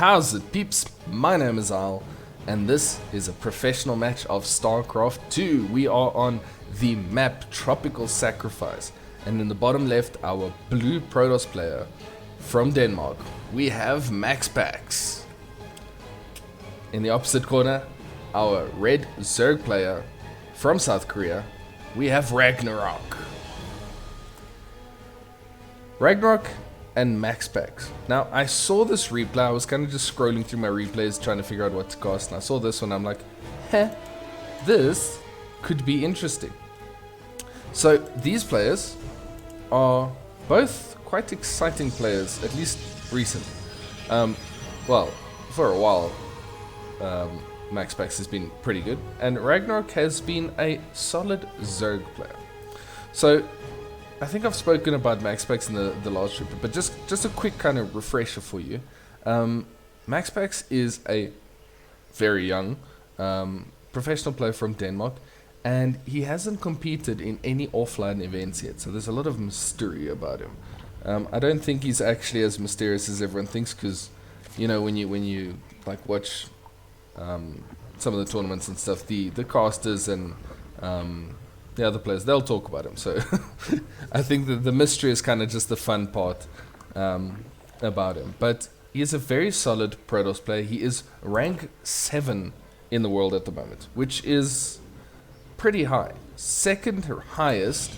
How's it, peeps? My name is Al, and this is a professional match of StarCraft 2. We are on the map Tropical Sacrifice, and in the bottom left, our blue Protoss player from Denmark, we have MaxPax. In the opposite corner, our red Zerg player from South Korea, we have RagnaroK. RagnaroK and MaxPax. Now, I saw this replay. I was kind of just scrolling through my replays trying to figure out what to cast, and I saw this one. I'm like, this could be interesting. So these players are both quite exciting players, at least recently. Well, for a while, MaxPax has been pretty good, and RagnaroK has been a solid Zerg player. So I think I've spoken about MaxPax in the last trip, but just a quick kind of refresher for you. MaxPax is a very young professional player from Denmark, and he hasn't competed in any offline events yet, so there's a lot of mystery about him. I don't think he's actually as mysterious as everyone thinks, because you know, when you like watch some of the tournaments and stuff, the casters and the other players, they'll talk about him. So I think that the mystery is kind of just the fun part about him. But he is a very solid Protoss player. He is rank 7 in the world at the moment, which is pretty high. Second highest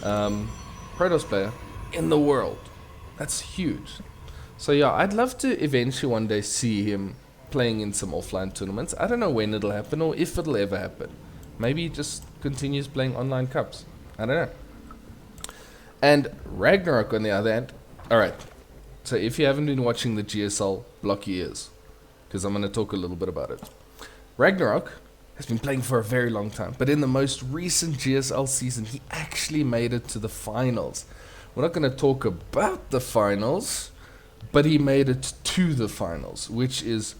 Protoss player in the world. That's huge. So yeah, I'd love to eventually one day see him playing in some offline tournaments. I don't know when it'll happen or if it'll ever happen. Maybe he just continues playing online cups. I don't know. And RagnaroK on the other hand. Alright, so if you haven't been watching the GSL, block your ears, because I'm going to talk a little bit about it. RagnaroK has been playing for a very long time, but in the most recent GSL season, he actually made it to the finals. We're not going to talk about the finals, but he made it to the finals, which is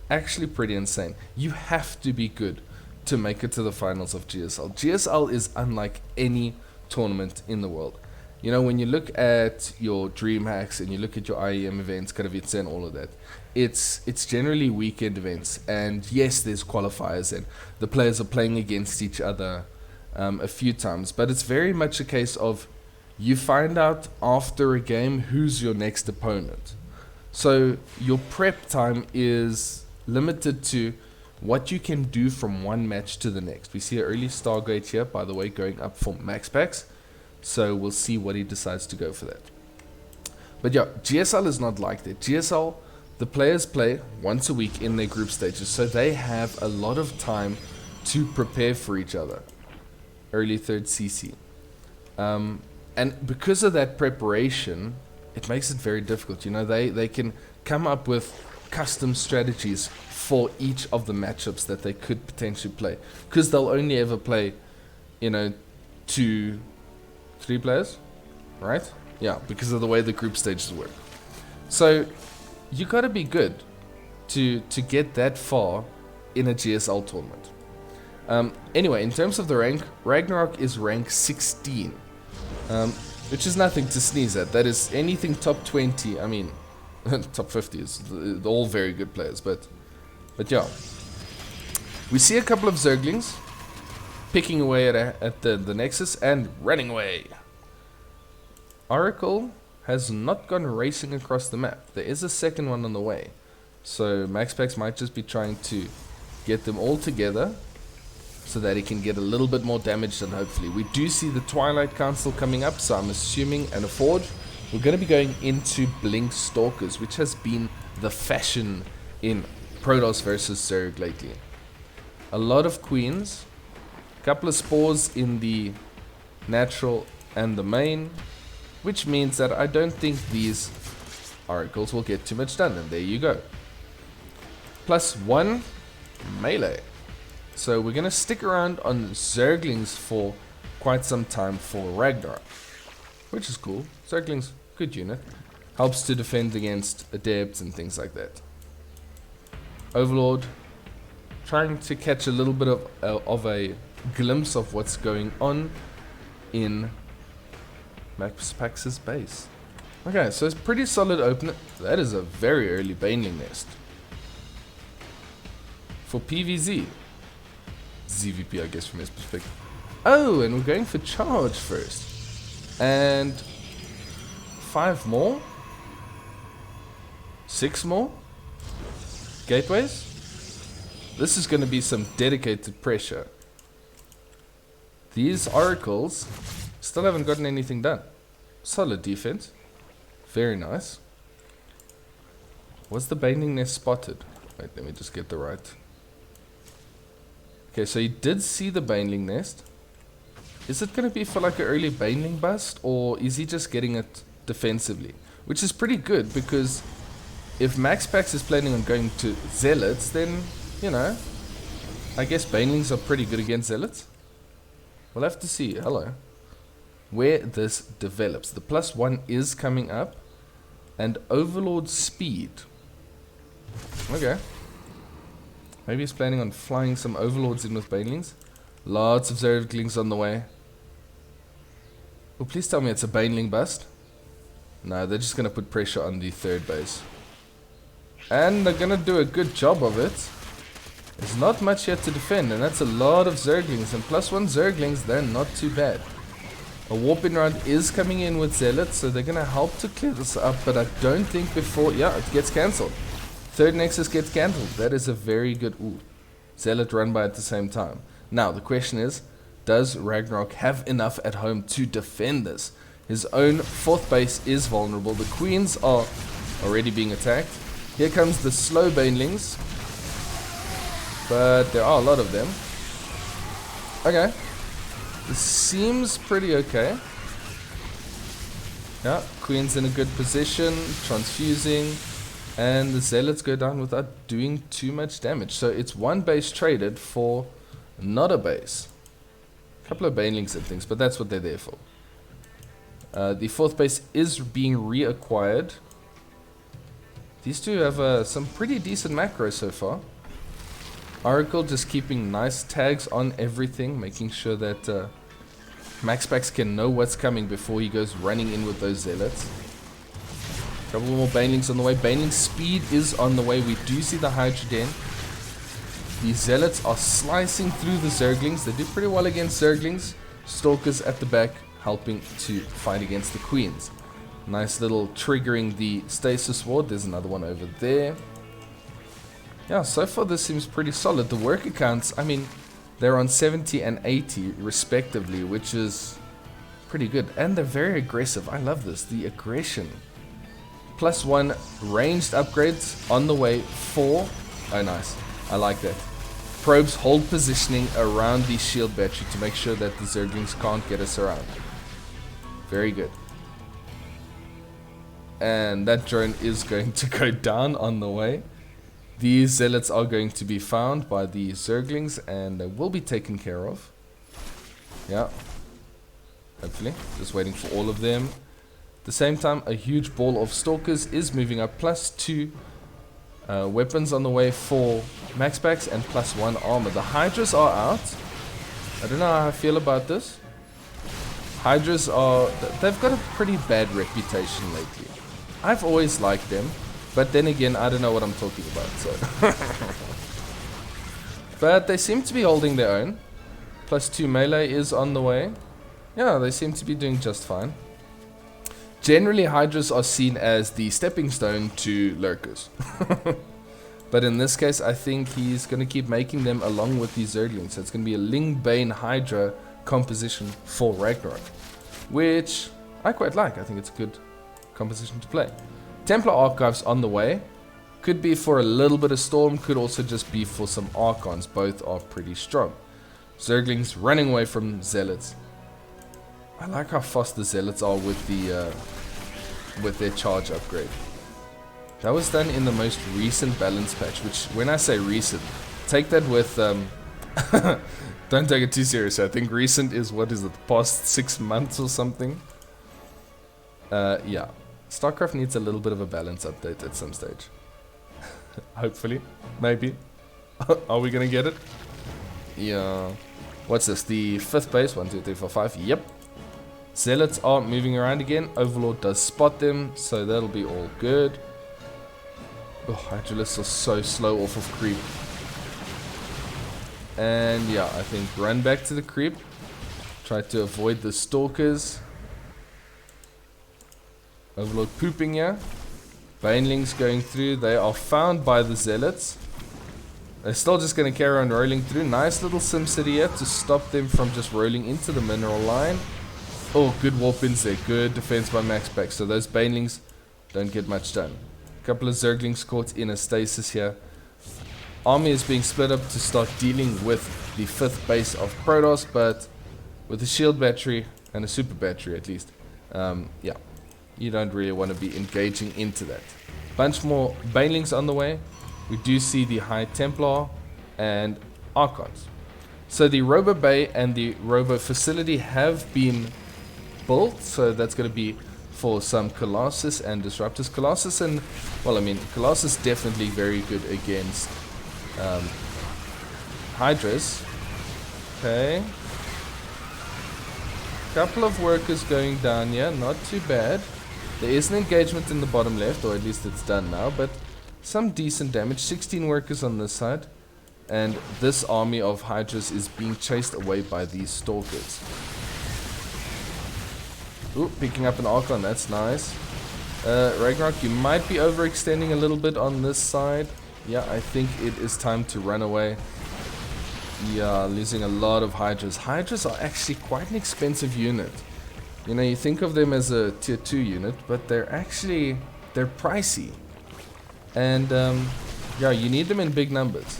actually pretty insane. You have to be good to make it to the finals of GSL. GSL is unlike any tournament in the world. You know, when you look at your DreamHacks and you look at your IEM events, Katowice and all of that, it's generally weekend events. And yes, there's qualifiers and the players are playing against each other a few times. But it's very much a case of you find out after a game who's your next opponent. So your prep time is limited to what you can do from one match to the next. We see an early Stargate here, by the way, going up for MaxPax. So we'll see what he decides to go for that. But yeah, GSL is not like that. GSL, the players play once a week in their group stages, so they have a lot of time to prepare for each other. Early third CC. And because of that preparation, it makes it very difficult. You know, they can come up with custom strategies for each of the matchups that they could potentially play, because they'll only ever play, you know, 2-3 players, right? Yeah, because of the way the group stages work. So you got to be good to get that far in a GSL tournament. Anyway, in terms of the rank, RagnaroK is rank 16, which is nothing to sneeze at. That is anything top 20. I mean, top 50 is all very good players, but yeah, we see a couple of Zerglings picking away at the Nexus and running away. Oracle has not gone racing across the map. There is a second one on the way. So MaxPax might just be trying to get them all together so that he can get a little bit more damage than hopefully. We do see the Twilight Council coming up, so I'm assuming, and a Forge. We're going to be going into Blink Stalkers, which has been the fashion in Protoss versus Zerg lately. A lot of queens, a couple of spores in the natural and the main, which means that I don't think these oracles will get too much done, and there you go. +1 melee. So we're going to stick around on Zerglings for quite some time for RagnaroK, which is cool. Zerglings, good unit. Helps to defend against adepts and things like that. Overlord, trying to catch a little bit of a glimpse of what's going on in MaxPax's base. Okay, so it's pretty solid opener. That is a very early Baneling nest. For PVZ. ZVP, I guess, from his perspective. Oh, and we're going for charge first. And 5 more? 6 more? Gateways? This is going to be some dedicated pressure. These oracles still haven't gotten anything done. Solid defense. Very nice. Was the Baneling nest spotted? Wait, let me just get the right. Okay, so he did see the Baneling nest. Is it going to be for like an early Baneling bust, or is he just getting it defensively? Which is pretty good, because if MaxPax is planning on going to Zealots, then, you know, I guess Banelings are pretty good against Zealots. We'll have to see, hello, where this develops. The +1 is coming up, and Overlord speed. Okay. Maybe he's planning on flying some Overlords in with Banelings. Lots of Zerglings on the way. Oh, please tell me it's a Baneling bust. No, they're just going to put pressure on the third base. And they're going to do a good job of it. There's not much yet to defend, and that's a lot of Zerglings. And +1 Zerglings, they're not too bad. A warping round is coming in with Zealots, so they're going to help to clear this up, but I don't think before... Yeah, it gets cancelled. Third Nexus gets cancelled. That is a very good... Ooh, Zealot run-by at the same time. Now, the question is, does RagnaroK have enough at home to defend this? His own 4th base is vulnerable. The Queens are already being attacked. Here comes the slow Banelings. But there are a lot of them. Okay. This seems pretty okay. Yeah, Queen's in a good position, transfusing, and the Zealots go down without doing too much damage. So it's one base traded for not a base. A couple of Banelings and things, but that's what they're there for. The 4th base is being reacquired. These two have some pretty decent macros so far. Oracle just keeping nice tags on everything, making sure that MaxPax can know what's coming before he goes running in with those Zealots. Couple more Banelings on the way. Baneling speed is on the way. We do see the Hydra Den. The Zealots are slicing through the Zerglings. They do pretty well against Zerglings. Stalkers at the back helping to fight against the Queens. Nice little triggering the Stasis Ward. There's another one over there. Yeah, so far this seems pretty solid. The worker counts, I mean, they're on 70 and 80 respectively, which is pretty good. And they're very aggressive. I love this. The aggression. +1 ranged upgrades on the way for... Oh, nice. I like that. Probes hold positioning around the shield battery to make sure that the Zerglings can't get us around. Very good. And that drone is going to go down on the way. These Zealots are going to be found by the Zerglings and they will be taken care of. Yeah. Hopefully. Just waiting for all of them. At the same time, a huge ball of Stalkers is moving up. +2 weapons on the way for MaxPax and +1 armor. The Hydras are out. I don't know how I feel about this. Hydras are... They've got a pretty bad reputation lately. I've always liked them. But then again, I don't know what I'm talking about, so... But they seem to be holding their own. +2 melee is on the way. Yeah, they seem to be doing just fine. Generally, Hydras are seen as the stepping stone to Lurkers. But in this case, I think he's going to keep making them along with the Zerglings. So it's going to be a Ling Bane Hydra composition for RagnaroK. Which I quite like. I think it's a good composition to play. Templar Archives on the way. Could be for a little bit of Storm. Could also just be for some Archons. Both are pretty strong. Zerglings running away from Zealots. I like how fast the Zealots are with the with their charge upgrade. That was done in the most recent balance patch, which when I say recent, take that with don't take it too seriously. I think recent is, what is it, the past 6 months or something. Yeah, StarCraft needs a little bit of a balance update at some stage. Hopefully, maybe. Are we gonna get it? Yeah. What's this? The 5th base? 1, 2, 3, 4, 5. Yep. Zealots are moving around again. Overlord does spot them, so that'll be all good. Oh, Hydralisks are so slow off of creep. And yeah, I think run back to the creep. Try to avoid the stalkers. Overlord pooping here. Banelings going through. They are found by the zealots. They're still just going to carry on rolling through. Nice little sim city here to stop them from just rolling into the mineral line. Oh, good warp ins there. Good defense by MaxPax. So those banelings don't get much done. A couple of zerglings caught in a stasis here. Army is being split up to start dealing with the 5th base of Protoss, but with a shield battery and a super battery at least, yeah, you don't really want to be engaging into that. Bunch more banelings on the way. We do see the High Templar and Archons. So the Robo Bay and the Robo Facility have been built, so that's going to be for some Colossus and Disruptors. Colossus and, well, I mean, Colossus definitely very good against Hydras. Okay. Couple of workers going down here, not too bad. There is an engagement in the bottom left, or at least it's done now, but some decent damage. 16 workers on this side. And this army of Hydras is being chased away by these stalkers. Ooh, picking up an Archon, that's nice. RagnaroK, you might be overextending a little bit on this side. Yeah, I think it is time to run away. Yeah, losing a lot of Hydras. Hydras are actually quite an expensive unit. You know, you think of them as a tier 2 unit, but they're pricey. And, yeah, you need them in big numbers.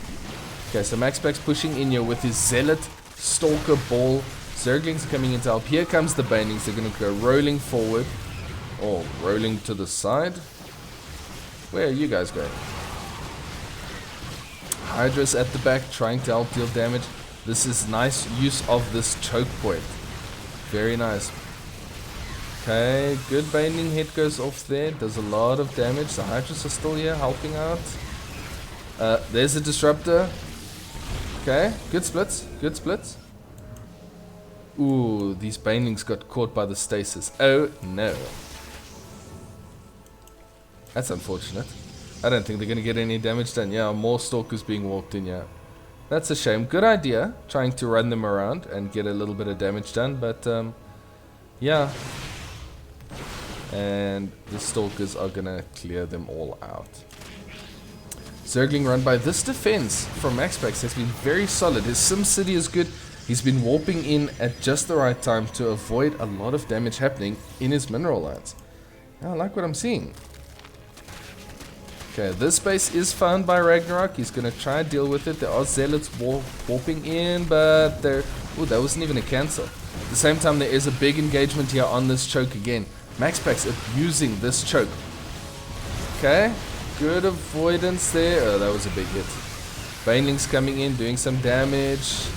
Okay, so MaxPax pushing in here with his Zealot Stalker Ball. Zerglings coming into help. Here comes the Banelings. They're going to go rolling forward. Or rolling to the side. Where are you guys going? Hydras at the back trying to help deal damage. This is nice use of this choke point. Very nice. Okay, good Baneling hit goes off there. Does a lot of damage. The Hydras are still here helping out. There's a Disruptor. Okay, good splits. Good splits. Ooh, these Banelings got caught by the stasis. Oh no. That's unfortunate. I don't think they're going to get any damage done. Yeah, more stalkers being walked in, yeah. That's a shame. Good idea, trying to run them around and get a little bit of damage done, but yeah. And the stalkers are going to clear them all out. Zergling run by. This defense from MaxPax has been very solid. His SimCity is good. He's been warping in at just the right time to avoid a lot of damage happening in his mineral lines. Yeah, I like what I'm seeing. Okay, this base is found by RagnaroK. He's going to try and deal with it. There are zealots warping in, but they're... Oh, that wasn't even a cancel. At the same time, there is a big engagement here on this choke again. MaxPax abusing this choke. Okay, good avoidance there. Oh, that was a big hit. Banelings coming in, doing some damage.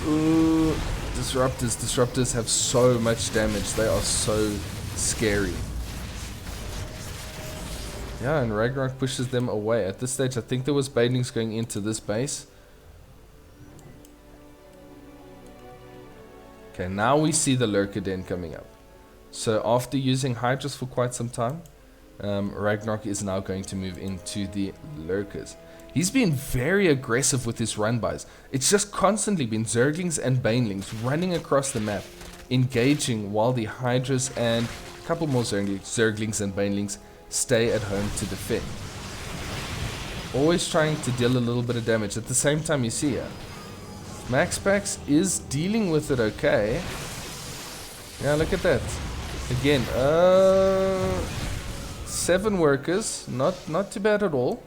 Ooh, Disruptors. Disruptors have so much damage. They are so scary. Yeah, and RagnaroK pushes them away. At this stage, I think there was Banelings going into this base. Okay, now we see the Lurker Den coming up. So after using Hydras for quite some time, RagnaroK is now going to move into the Lurkers. He's been very aggressive with his run-bys. It's just constantly been Zerglings and Banelings running across the map, engaging while the Hydras and a couple more Zerglings and Banelings stay at home to defend. Always trying to deal a little bit of damage. At the same time, you see here, MaxPax is dealing with it okay. Yeah, look at that. Again, 7 workers. Not too bad at all.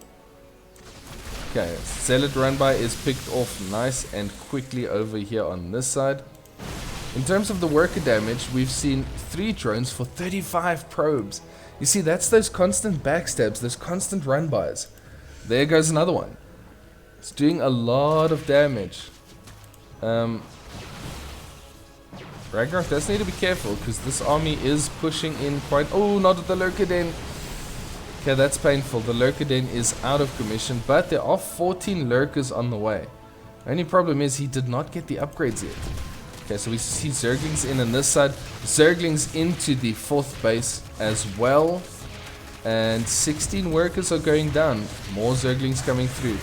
Okay, Zealot run-by is picked off nice and quickly over here on this side. In terms of the worker damage, we've seen 3 drones for 35 probes. You see, that's those constant backstabs, those constant run-bys. There goes another one. It's doing a lot of damage. RagnaroK does need to be careful, because this army is pushing in quite... Oh, not at the Lurker Den. Okay, that's painful. The Lurker Den is out of commission, but there are 14 Lurkers on the way. Only problem is he did not get the upgrades yet. Okay, so we see Zerglings in on this side. Zerglings into the 4th base as well. And 16 workers are going down. More Zerglings coming through.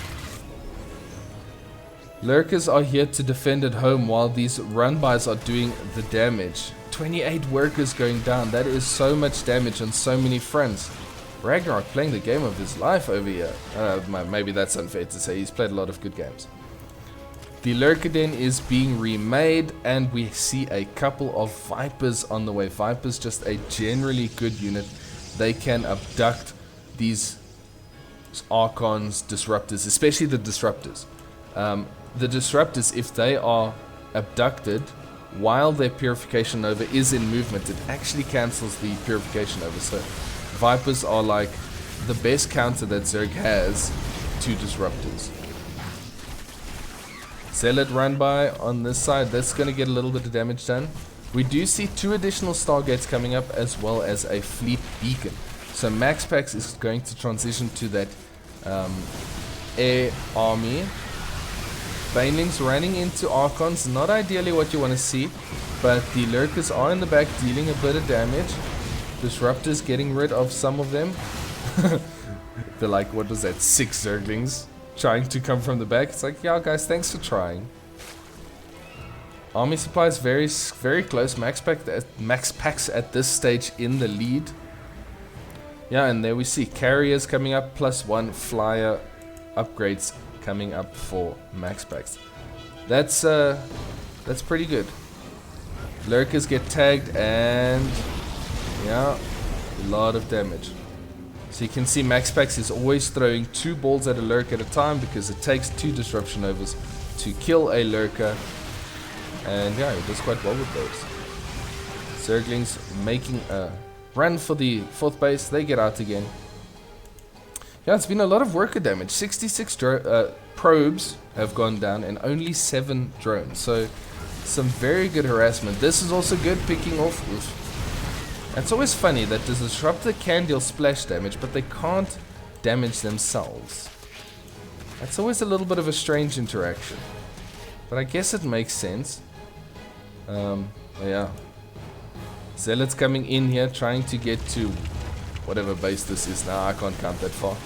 Lurkers are here to defend at home while these Run-bys are doing the damage. 28 workers going down. That is so much damage on so many fronts. RagnaroK playing the game of his life over here. Maybe that's unfair to say. He's played a lot of good games. The Lurker Den is being remade, and we see a couple of Vipers on the way. Vipers just a generally good unit. They can abduct these Archons, Disruptors, especially the Disruptors. The Disruptors, if they are abducted while their Purification Nova is in movement, it actually cancels the Purification Nova. So Vipers are like the best counter that Zerg has to Disruptors. Zealot Run-by on this side, that's going to get a little bit of damage done. We do see 2 additional Stargates coming up as well as a Fleet Beacon. So MaxPax is going to transition to that air army. Banelings running into Archons, not ideally what you want to see, but the Lurkers are in the back dealing a bit of damage. Disruptors getting rid of some of them. They're like, what was that, 6 Zerglings trying to come from the back. It's like, yeah guys, thanks for trying. Army supplies very close. MaxPax at this stage in the lead. Yeah, and there we see carriers coming up, +1 flyer upgrades coming up for MaxPax. That's pretty good. Lurkers get tagged, and yeah, a lot of damage. So you can see MaxPax is always throwing 2 balls at a Lurker at a time because it takes 2 Disruption Novas to kill a Lurker. And yeah, he does quite well with those. Zerglings making a run for the 4th base. They get out again. Yeah, it's been a lot of worker damage. 66 probes have gone down and only 7 drones. So some very good harassment. This is also good picking off. It's always funny that the Disruptor can deal splash damage, but they can't damage themselves. That's always a little bit of a strange interaction. But I guess it makes sense. Yeah. Zealots coming in here, trying to get to whatever base this is now. I can't count that far.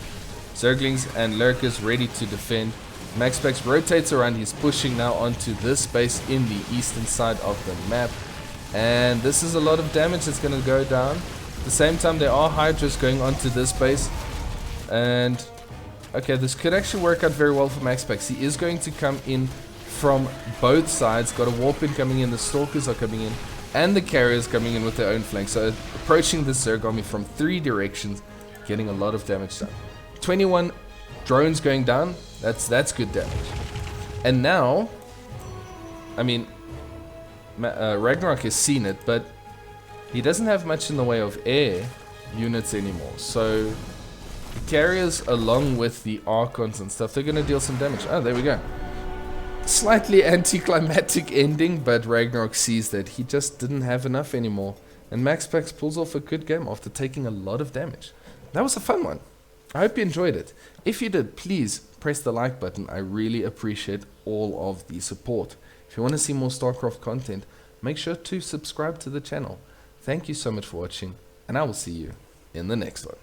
Zerglings and Lurkers ready to defend. MaxPax rotates around. He's pushing now onto this base in the eastern side of the map. And this is a lot of damage that's going to go down. At the same time, there are Hydras going onto this base. And okay, this could actually work out very well for MaxPax. He is going to come in from both sides. Got a Warp in coming in. The Stalkers are coming in. And the Carriers coming in with their own flank. So approaching the Zerg army from 3 directions. Getting a lot of damage done. 21 drones going down. That's good damage. And now, I mean, RagnaroK has seen it, but he doesn't have much in the way of air units anymore. So the Carriers, along with the Archons and stuff, they're going to deal some damage. Oh, there we go. Slightly anticlimactic ending, but RagnaroK sees that he just didn't have enough anymore. And MaxPax pulls off a good game after taking a lot of damage. That was a fun one. I hope you enjoyed it. If you did, please press the like button. I really appreciate all of the support. If you want to see more StarCraft content, make sure to subscribe to the channel. Thank you so much for watching, and I will see you in the next one.